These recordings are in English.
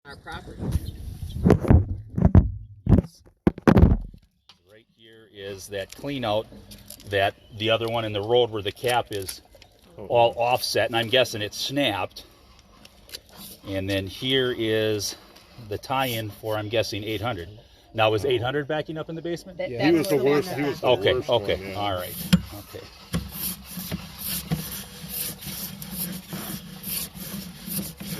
our property. Right here is that clean out, that the other one in the road where the cap is all offset, and I'm guessing it's snapped. And then here is the tie-in for, I'm guessing, 800. Now, was 800 backing up in the basement? Yeah, he was the worst. He was the worst one, yeah. All right, okay.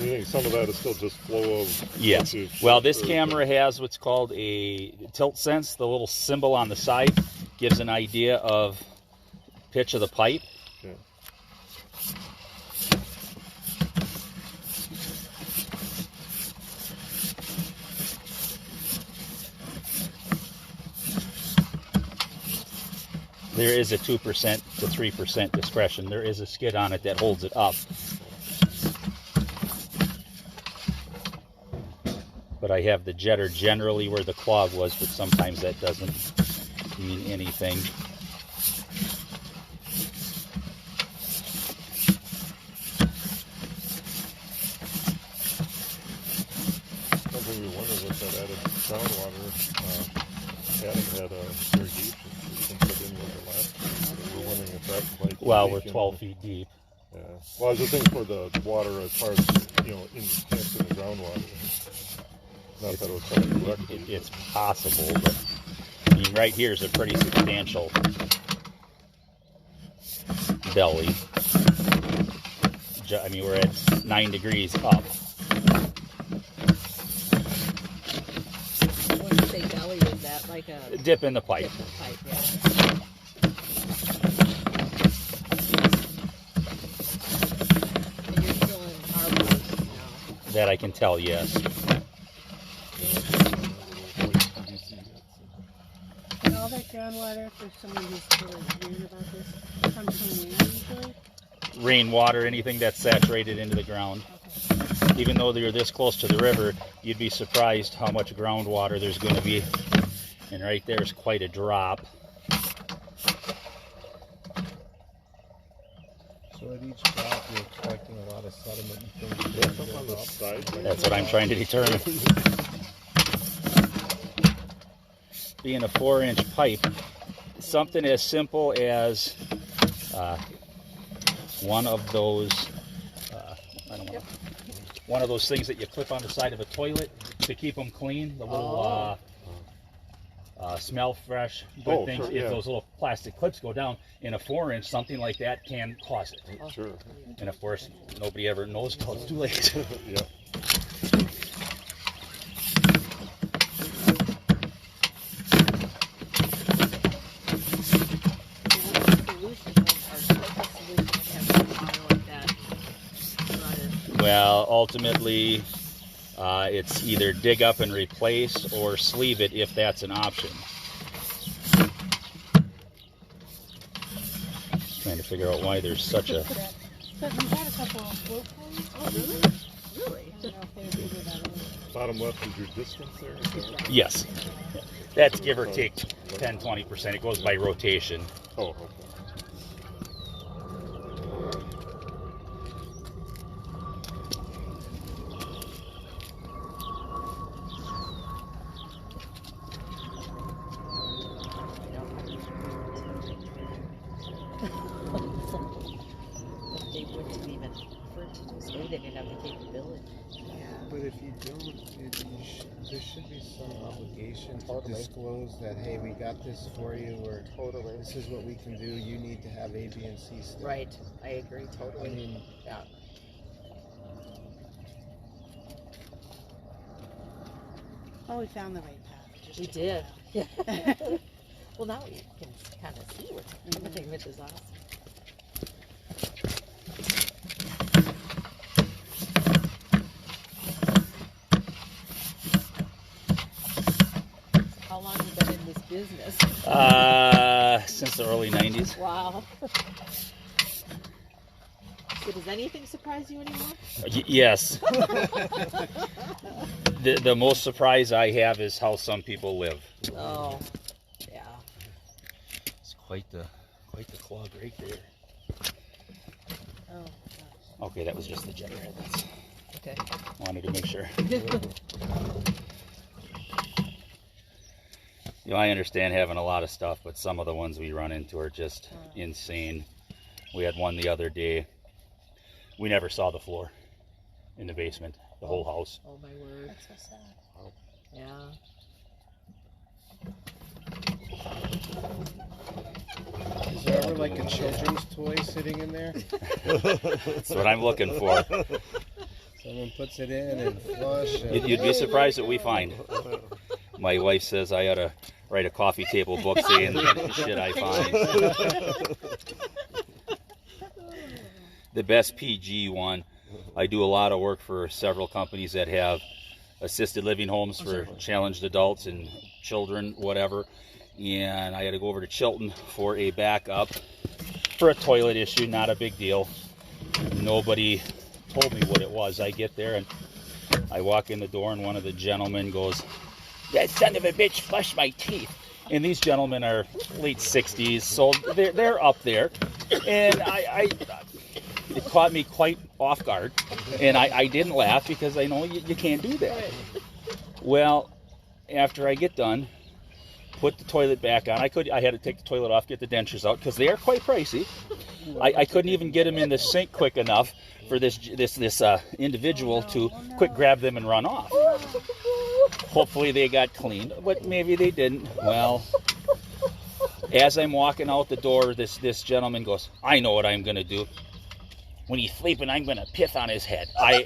You think some of that is still just flow of... Yes. Well, this camera has what's called a tilt sense. The little symbol on the side gives an idea of pitch of the pipe. Yeah. There is a 2% to 3% discretion. There is a skid on it that holds it up. But I have the jetter generally where the clog was, but sometimes that doesn't mean anything. Something we wondered with that added groundwater. Adam had a irrigation system put in with the last year. We're wondering if that might... Well, we're 12 feet deep. Yeah. Well, I was just thinking for the water as far as, you know, in the groundwater. Not that it was coming directly. It's possible, but I mean, right here is a pretty substantial belly. I mean, we're at 9 degrees up. When you say belly, is that like a Dip in the pipe. dip in the pipe? Yeah. And you're still in arbors now. That I can tell, yes. And all that groundwater, for someone who's really weird about this, comes from where usually? Rainwater, anything that's saturated into the ground. Okay. Even though you're this close to the river, you'd be surprised how much groundwater there's going to be. And right there's quite a drop. So at each drop, you're expecting a lot of sediment and things to Something on the side. That's what I'm trying to determine. Being a 4-inch pipe, something as simple as one of those, I don't know, one of those things that you clip on the side of a toilet to keep them clean, the little smell fresh, good things. Sure, If yeah. those little plastic clips go down in a 4-inch, something like that can cause it. Sure. And of course, nobody ever knows until it's too late. Yeah. Well, ultimately, it's either dig up and replace or sleeve it if that's an option. Trying to figure out why there's such a... But we had a couple of float points. Oh, really? Really? I don't know if they figured that out. Bottom left is your distance there. Is that... Yes. That's give or take 10-20%. It goes by rotation. Oh, okay. They wouldn't even say they didn't have the capability. But if you don't, there should be some obligation to disclose that, hey, we got this for you, or this is what we can do. You need to have A, B, and C stuff. Right. I agree totally. I mean, yeah. Oh, we found the right path. Just We took a did. while. Well, now we can kind of see what's happening, which is awesome. How long have you been in this business? Since the early 90s. Wow. So does anything surprise you anymore? Yes. The most surprise I have is how some people live. Oh, yeah. It's quite the clog right there. Oh, gosh. Okay, that was just the generator. That's Okay. Wanted to make sure. You know, I understand having a lot of stuff, but some of the ones we run into are just insane. We had one the other day. We never saw the floor in the basement, the whole house. Oh my word. That's so sad. Yeah. Is there ever like a children's toy sitting in there? That's what I'm looking for. Someone puts it in and flush. And You'd be surprised what we find. My wife says I ought to write a coffee table book saying the shit I find. The best PG one. I do a lot of work for several companies that have assisted living homes for challenged adults and children, whatever. And I had to go over to Chilton for a backup for a toilet issue, not a big deal. Nobody told me what it was. I get there and I walk in the door and one of the gentlemen goes, "That son of a bitch flushed my teeth." And these gentlemen are late 60s, so they're up there. And it caught me quite off guard. And I didn't laugh because I know you can't do that. Well, after I get done, put the toilet back on. I had to take the toilet off, get the dentures out because they are quite pricey. I couldn't even get them in the sink quick enough for this individual to quick grab them and run off. Hopefully they got cleaned, but maybe they didn't. Well, as I'm walking out the door, this gentleman goes, "I know what I'm going to do. When he's sleeping, I'm going to piss on his head." I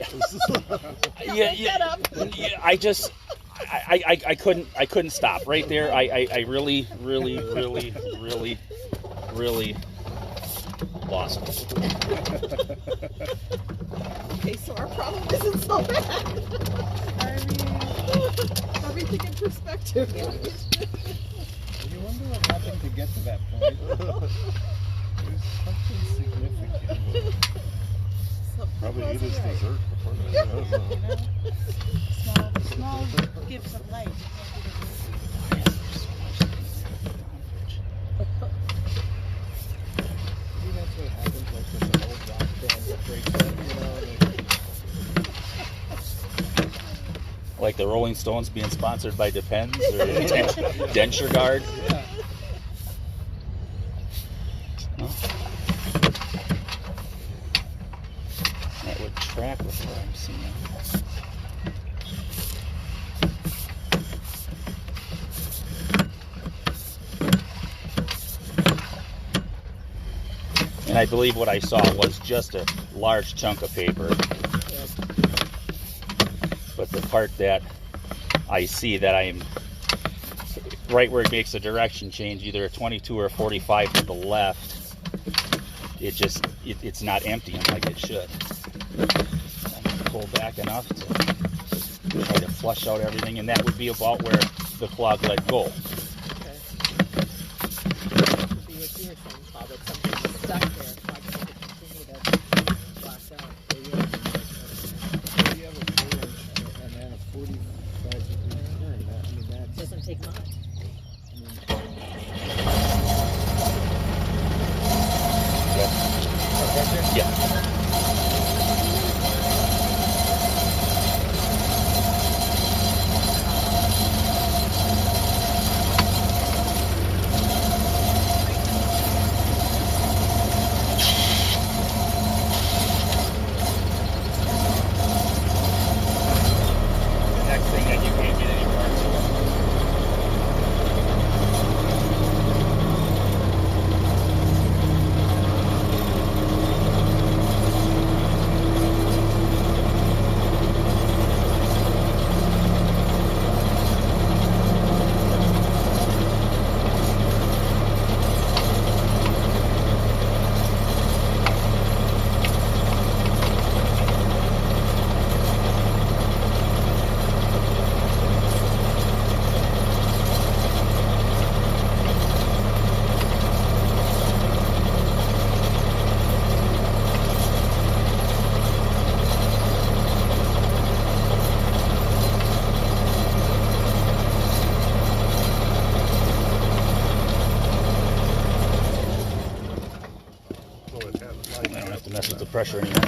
couldn't stop right there. I really lost it. Okay, so our problem isn't so bad. I mean, Everything in perspective. you wonder what happened to get to that point. There's something significant. Probably eat his dessert before that. you know, small gifts of life. Maybe that's what happens like with an old rock band that breaks up, you know. Like the Rolling Stones being sponsored by Depends or Denture Guard. Yeah. Well, that would track with what I'm seeing. And I believe what I saw was just a large chunk of paper. But the part that I see that I'm right where it makes a direction change, either a 22 or a 45 to the left, it's not emptying like it should. I'm gonna pull back enough to try to flush out everything, and that would be about where the clog let go. Okay. Could be what you were saying, Paul, that something's stuck there, causing it to continue to block out. You have a 4-inch and then a 45-degree turn. That Doesn't take much. Yeah. The next thing that you can't get any parts for. Well, it had I don't have to mess with the pressure anymore.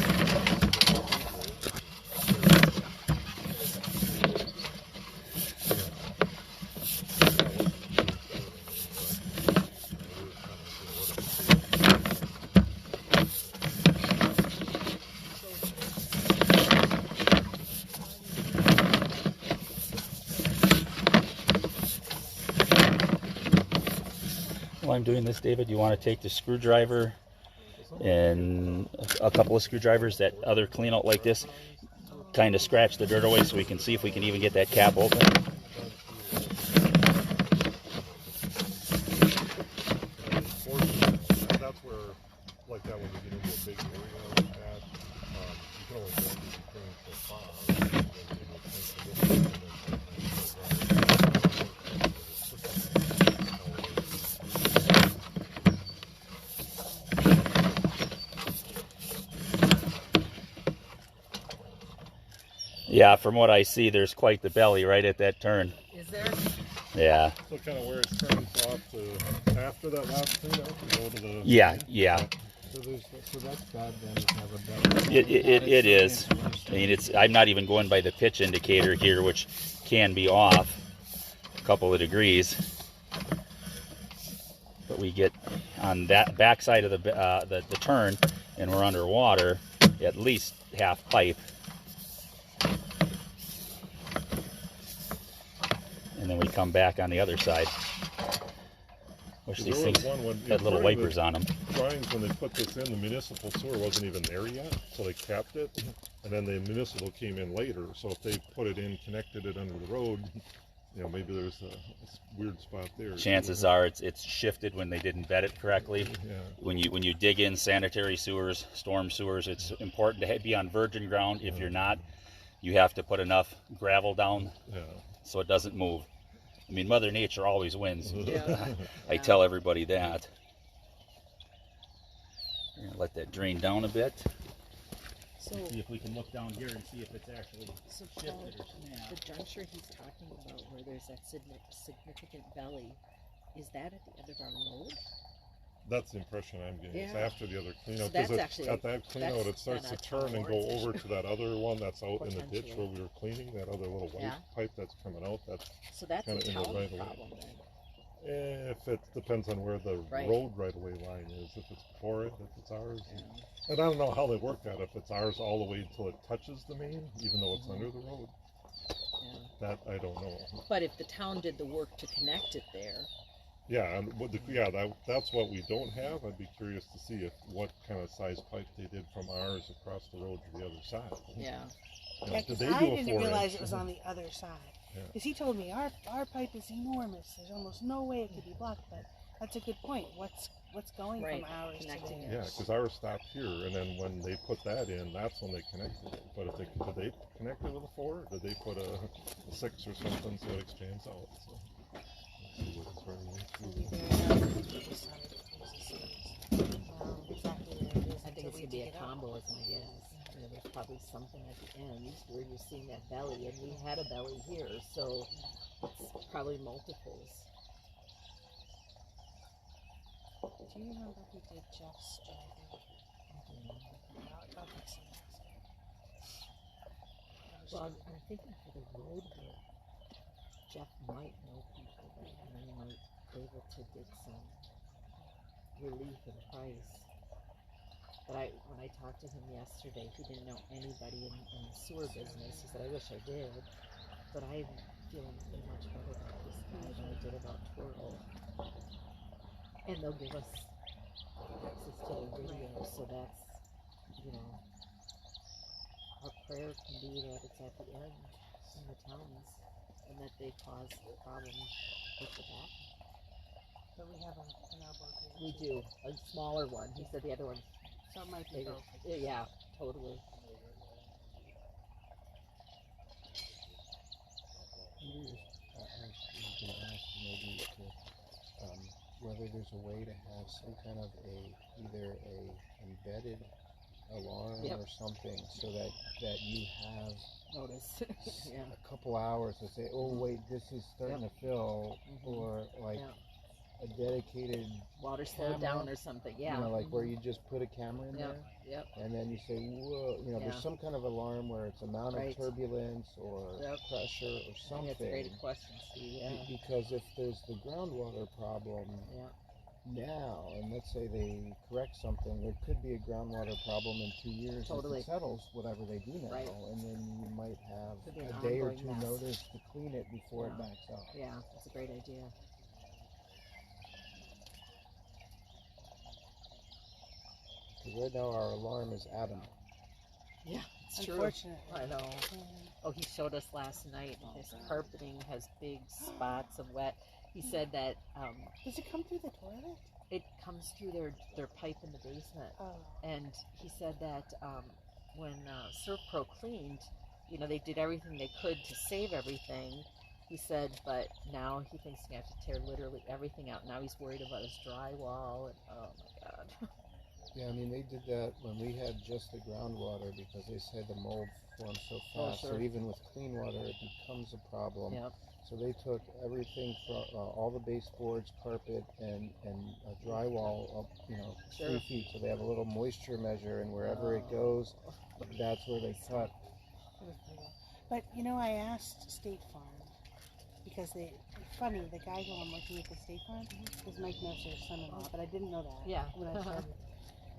while I'm doing this, David, you want to take the screwdriver and a couple of screwdrivers, that other clean out like this, kind of scratch the dirt away so we can see if we can even get that cap open. That's where, like that, when you get into a big area like that, you can only go these things so far. And then you think of Yeah, from what I see, there's quite the belly right at that turn. Is there? Yeah. so kind of where it turns off to after that last cleanout, you go to the Yeah, yeah. So that's bad then to have a belly. It is. I mean, I'm not even going by the pitch indicator here, which can be off a couple of degrees. But we get on that back side of the turn, and we're underwater, at least half pipe. And then we come back on the other side. Wish these things had little wipers on them. Drawings, when they put this in, the municipal sewer wasn't even there yet, so they capped it, and then the municipal came in later. So if they put it in, connected it under the road, you know, maybe there's a weird spot there. Chances are it's shifted when they didn't vet it correctly. Yeah. When you dig in sanitary sewers, storm sewers, it's important to be on virgin ground. If you're not, you have to put enough gravel down so it doesn't move. I mean, Mother Nature always wins. Yeah. I tell everybody that. We're gonna let that drain down a bit. So, See if we can look down here and see if it's actually so shifted Paul, or snapped. the juncture he's talking about where there's that significant belly, is that at the end of our road? That's the impression I'm getting. It's Yeah. after the other So cleanout. that's actually At that cleanout, it starts to that's turn and go towards it. over to that other one that's out in the ditch Potentially. where we were cleaning, that other little white Yeah. pipe that's coming out. That's So that's a kinda in the town right of way. problem then. if it depends on where the Right. road right away line is. If it's for it, if it's ours. And I don't know how they work that. If it's ours all the way until it touches the main, even though it's under the road. Yeah. That I don't know. But if the town did the work to connect it there, Yeah, and that's what we don't have. I'd be curious to see what kind of size pipe they did from ours across the road to the other side. yeah. You know, Yeah, did 'cause they I do a didn't 4 realize inch? it was on the other side. Yeah. Because he told me our pipe is enormous. There's almost no way it could be blocked. But that's a good point. What's going Right, from ours to connecting theirs? Yeah, because ours stopped here, and then when they put that in, that's when they connected it. But if did they connect it with a 4? Or did they put a 6 or something so it expands out? So, let's see what it's running Maybe into. they're decided it was the same. Exactly where it is I think until it's we gonna be dig a it up. combo is my guess. You know, there's probably something at the end where you're seeing that belly, and we had a belly here, so it's probably multiples. Do you remember who did Jeff's driveway? I'll fix it. Well, I'm thinking for the road here, Jeff might know people there, and they might be able to get some relief in price. But when I talked to him yesterday, he didn't know anybody in the sewer business. He said, I wish I did, but I'm feeling much better about this guy than I did about Twirl. And they'll give us access to the video, so that's, you know, our prayer can be that it's at the end in the towns and that they cause the problem with the back. But we have an elbow here. We do, a smaller one. He said the other one's So it might be bigger. both. Yeah, totally. You can ask maybe whether there's a way to have some kind of either a embedded alarm or something, so that you have Notice. Yeah. a couple hours to say, oh wait, this is starting to fill, or like a dedicated Water slowed down or something. Yeah. you know, like where you just put a camera in there. Yep. And then you say, whoa, you know, there's some kind of alarm where it's amount of turbulence or pressure or something. That's a great question, Steve. Yeah. Because if there's the groundwater problem now, and let's say they correct something, there could be a groundwater problem in 2 years if it settles, whatever they do now, and then you might have a day or two notice to clean it before it backs up. Yeah, that's a great idea. Because right now our alarm is Adam. Yeah, it's true. Unfortunately. I know. Yeah. Oh, he showed us last night. His carpeting has big spots of wet. He said that Does it come through the toilet? it comes through their pipe in the basement. Oh. And he said that when Servpro cleaned, you know, they did everything they could to save everything. He said, but now he thinks he has to tear literally everything out. Now he's worried about his drywall. And oh my God. Yeah, I mean, they did that when we had just the groundwater because they said the mold forms so fast. sure. So even with clean water, it becomes a problem. Yep. So they took everything from all the baseboards, carpet, and drywall up, 3 feet. So they have a little moisture measure, and wherever it goes, that's where they cut. But I asked State Farm because funny, the guy who I'm working with at State Farm is Mike Mercer's son-in-law, but I didn't know that. Yeah. When I started.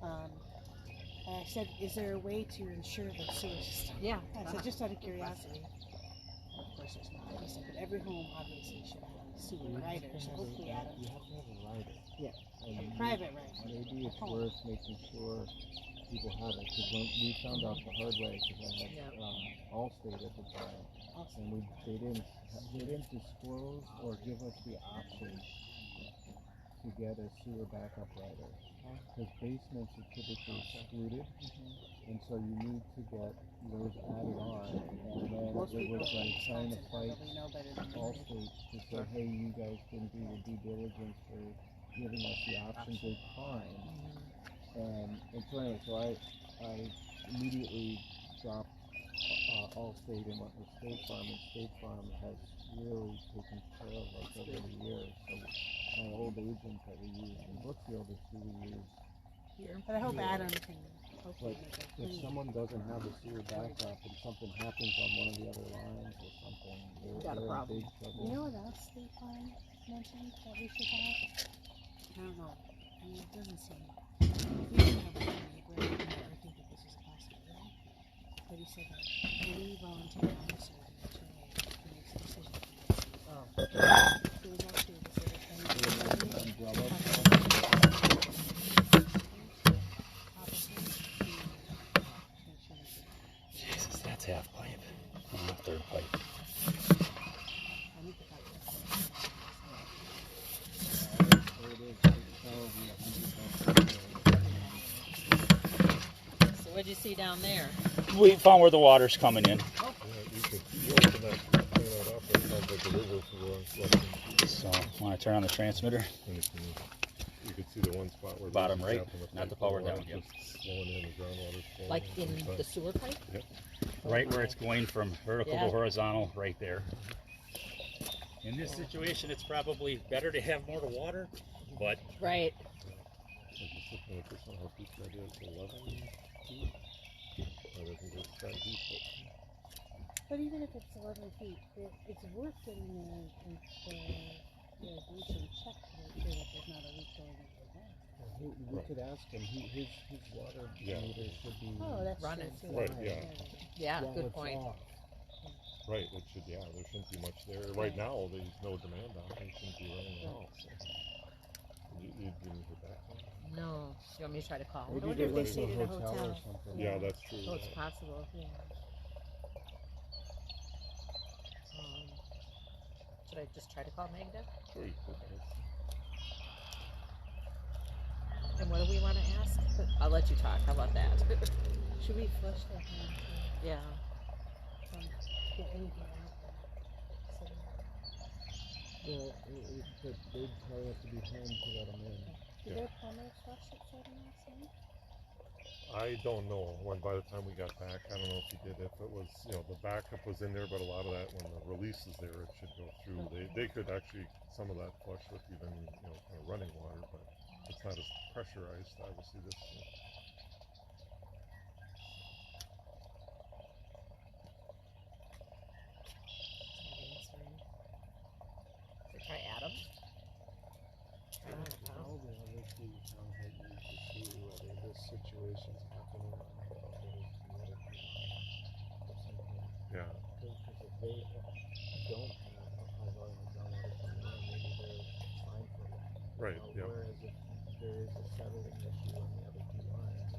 And I said, is there a way to insure the sewer system? Yeah. I said, just out of curiosity. Of course there's not. He said, but every home obviously should have a sewer rider, so hopefully Adam. You have to have a rider. Yeah. And A private rider. maybe it's worth making sure people have it. Because when we found out the hard way, because I had Allstate at the time, and they didn't disclose or give us the option to get a sewer backup rider. Because basements are typically excluded, and so you need to get those added on. And then Most it was people like trying to fight probably know better than me. Allstate to say, hey, you guys didn't do your due diligence for giving us the option to climb. And so anyway, so I immediately dropped Allstate and went with State Farm, and State Farm has really taken care of us over the years. So my old agent that we used in Brookfield is who we use here. But I hope Adam can But hopefully make it if clean. someone doesn't have a sewer backup and something happens on one of the other lines or something, Got a they're in problem. big trouble. You know what else State Farm mentioned that we should have? I don't know. I mean, it doesn't seem. We don't have a neighbor. I never think that this is a possibility. But he said that any volunteer officer in the HOA who makes a decision for the city. Oh. There was actually this other thing. Umbrella. Jesus, that's half pipe. Third pipe. I need to talk to So what'd you see down there? We found where the water's coming in. Yeah, you open that, clean that up, it sounds like a river for So, want to turn on the transmitter? you can see the one spot where Bottom there's a right, gap in the not pipe, the power water's down, yep. just flowing in, the groundwater's flowing Like in every time. the sewer pipe? Yep. Right where it's going from vertical Yeah. to horizontal, right there. In this situation, it's probably better to have more to water, but Right. I'm just looking at this one, how deep that is, 11 feet? I don't think it's that deep, But even if it's 11 feet, it's worth getting the irrigation checked to make sure that there's not a leak going into the ground. We could ask him. His water Yeah. meter should be. Oh, that's Running. true. too. Right, yeah. Yeah, while good it's point. off. right, it should, yeah, there shouldn't be much there. Right now, there's no demand on it, it shouldn't be running at all, so. You didn't hear back from it? No. You want me to try to call? Maybe wonder they if went they to a stayed at a hotel or hotel. something. Yeah, that's true. Oh, it's yeah. possible. Yeah. Should I just try to call Magda? Sure, you could. And what do we want to ask? I'll let you talk. How about that? Should we flush that down too? Yeah. Get anything out there? Well, they'd probably have to be home to let them in. Did their plumber flush it for them last night? I don't know when, by the time we got back, I don't know if he did, if it was, the backup was in there, but a lot of that, when the release is there, it should go through. They could actually, some of that flush with even, kind of running water, but it's not as pressurized, obviously, this one. Should I try Adam? Probably obviously sounds like you need to see whether this situation's happening or something. Yeah, Because if they don't have a high volume of groundwater coming in, maybe they're fine for that. right, yeah. Whereas if there is a settling issue on the other two lines,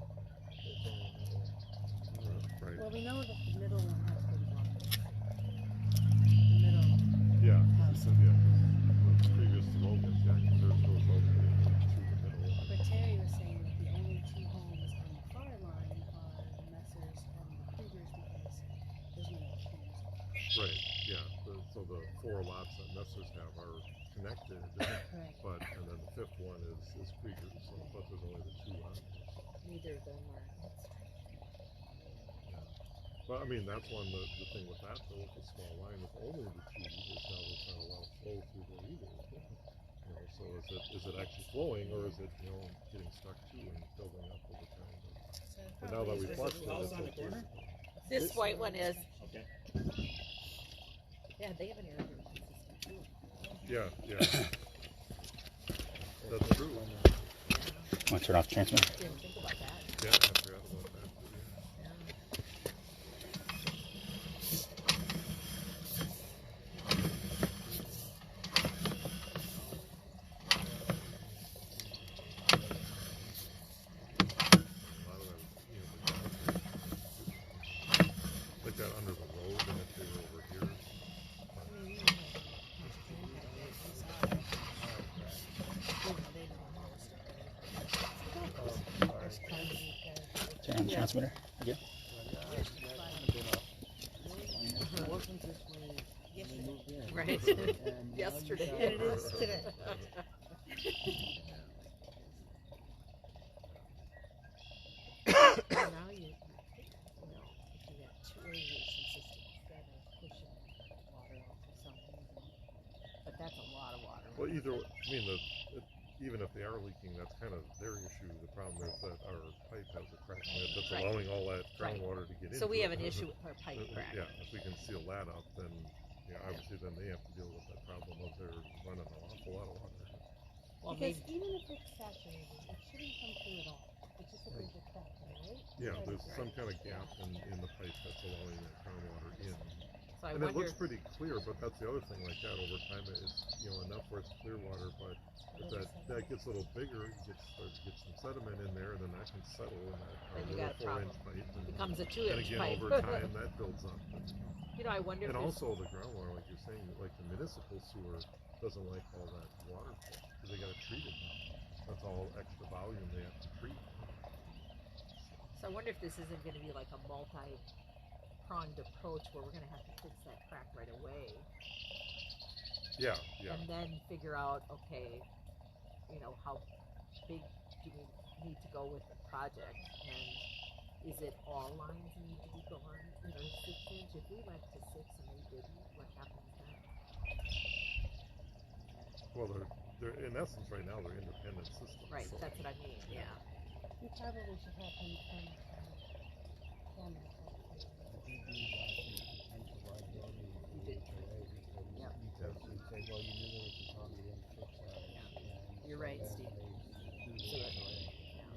So the 4 lots that Messers have are connected, Right. but and then the 5th one is Krieger's. So, but there's only the 2 on. Neither of them are. Yeah. But I mean, that's one the thing with that though, with the small line with only the 2, there's not a lot of flow through there either. You know, so is it actually flowing, or is it getting stuck too and building up over time? But now that we flushed it, it's on the okay. corner? This white one is. Okay. Yeah, they have an irrigation system too. Yeah, yeah. That's true. Want to turn off the transmitter? Didn't think about that. Yeah, I forgot about that too. A lot of that, like that under the road, and if they were over here. Turn on the transmitter again. It wasn't this way when we moved in. Right. And Yesterday. now And it is today. Now you if you got 2 irrigation systems that are pushing water out for some reason. But that's a lot of water. Well, either way, I mean, even if they are leaking, that's kind of their issue. The problem is that our pipe has a crack in it that's Right. allowing all that Right. groundwater to get into So we have it. an issue with our pipe crack. Yeah, if we can seal that up, then obviously then they have to deal with that problem of they're running an awful lot of water. Well, Because maybe, even if it's saturated, it shouldn't come through at all. It's just that there's a crack there, right? Yeah, Right. there's some kind of gap in the pipe that's allowing that groundwater in. so I And it wonder. looks pretty clear, but that's the other thing like that over time. It's enough where it's clear water, but if that gets a little bigger, it starts to get some sediment in there, and then that can settle in that Then you little got a problem. 4-inch pipe. And, Becomes a and 2-inch again, pipe. over time, that builds up. I wonder And if there's, also the groundwater, like you're saying, like the municipal sewer doesn't like all that water flow because they got to treat it now. That's all extra volume they have to treat. so I wonder if this isn't going to be like a multi-pronged approach where we're going to have to fix that crack right away, Yeah, yeah. and then figure out, okay, how big do we need to go with the project, and is it all lines need to be gone? 6-inch. If we went to 6 and they didn't, what happens then? Well, they're in essence right now they're independent systems. Right, so- that's what I mean. Yeah. We probably should have him come on that. Yep. Because you'd say, well, you knew there was a problem, you didn't fix that. And You're so right, then Steve. they do So it that- right, yeah.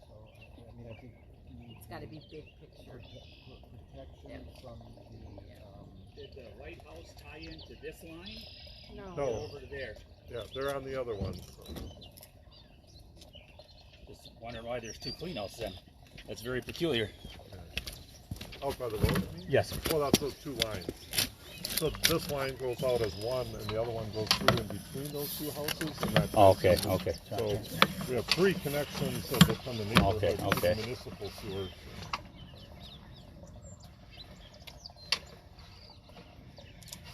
So, I mean, I think It's got to be big picture. protection from the, Did the lighthouse tie into this line? No. No. Over to there. Yeah, they're on the other one. So. Just wondering why there's 2 cleanouts then. That's very peculiar. Out by the road, you mean? Yes. Well, that's those 2 lines. So this line goes out as one, and the other one goes through in between those 2 houses. And that's Okay, okay. So we have 3 connections from the neighborhood Okay, to okay. the municipal sewer.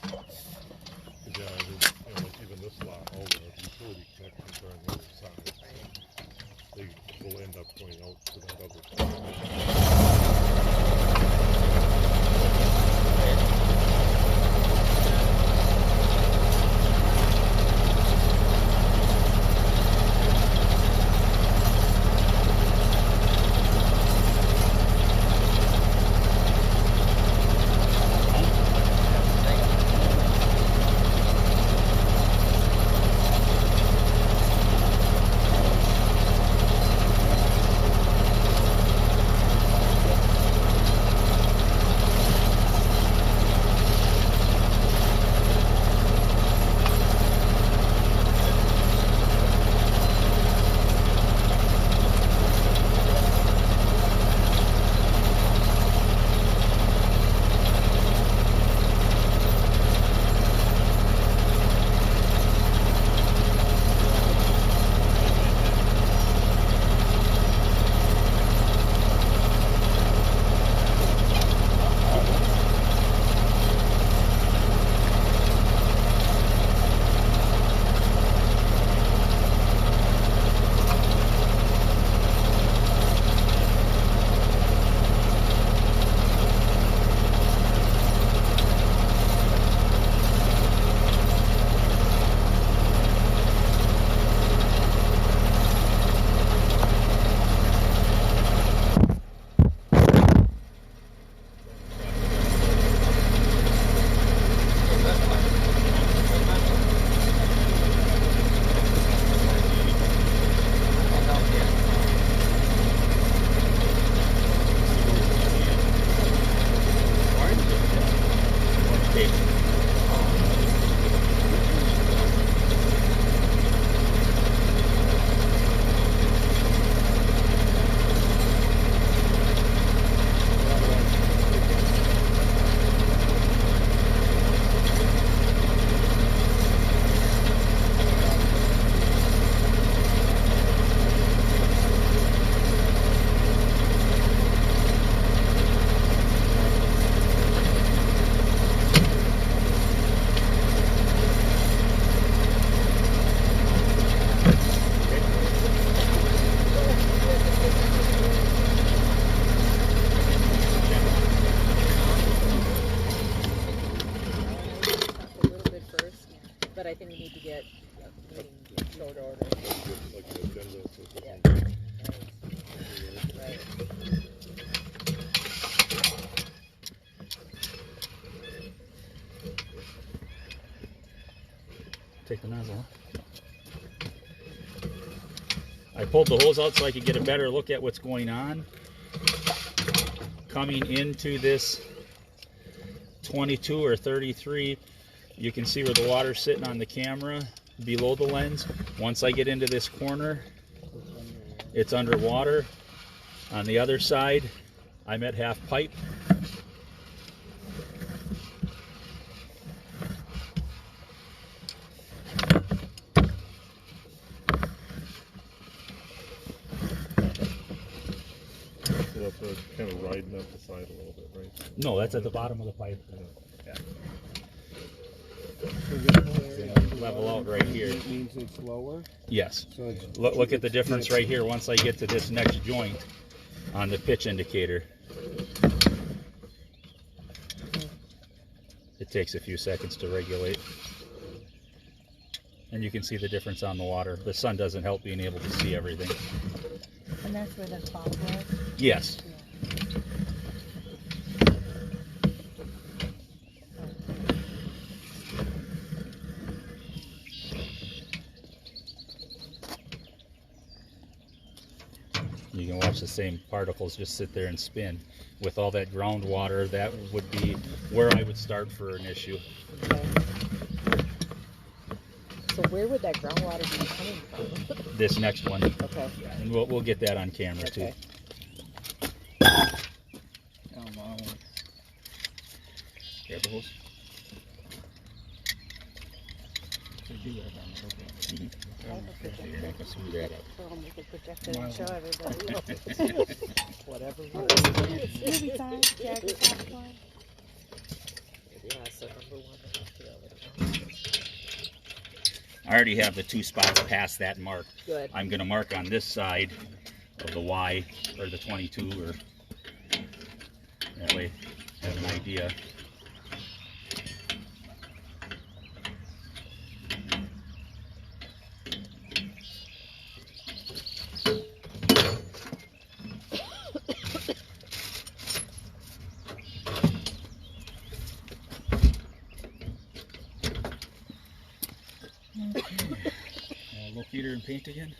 Yeah, I think, like even this lot, all the utility connections are on the other side. So they will end up going out to that other side. But I think we need to get a meeting in short order. Like an agenda, so it Yeah. doesn't- Right. Take the nozzle. I pulled the hose out so I could get a better look at what's going on. Coming into this 22 or 33, you can see where the water's sitting on the camera below the lens. Once I get into this corner, it's underwater. On the other side, I'm at half pipe. So that's kind of riding up the side a little bit, right? No, that's at the bottom of the pipe. Yeah. So this whole area Level out right here. It means it's lower. Yes. So it's Look at the difference it's- right here once I get to this next joint on the pitch indicator. It takes a few seconds to regulate. And you can see the difference on the water. The sun doesn't help being able to see everything. And that's where the fog was. Yes. You can watch the same particles just sit there and spin. With all that groundwater, that would be where I would start for an issue. Okay. So where would that groundwater be coming from? This next one, Okay. and we'll get that on camera too. Okay. Oh, wow. Grab the hose. You're not gonna screw that up. So I'll make it projected and show everybody. Whatever. Movie time. Jagger popcorn. Yeah, so number one. the other one. I already have the 2 spots past that mark. Good. I'm going to mark on this side of the Y or the 22, or that way I have an idea. Locator and paint again.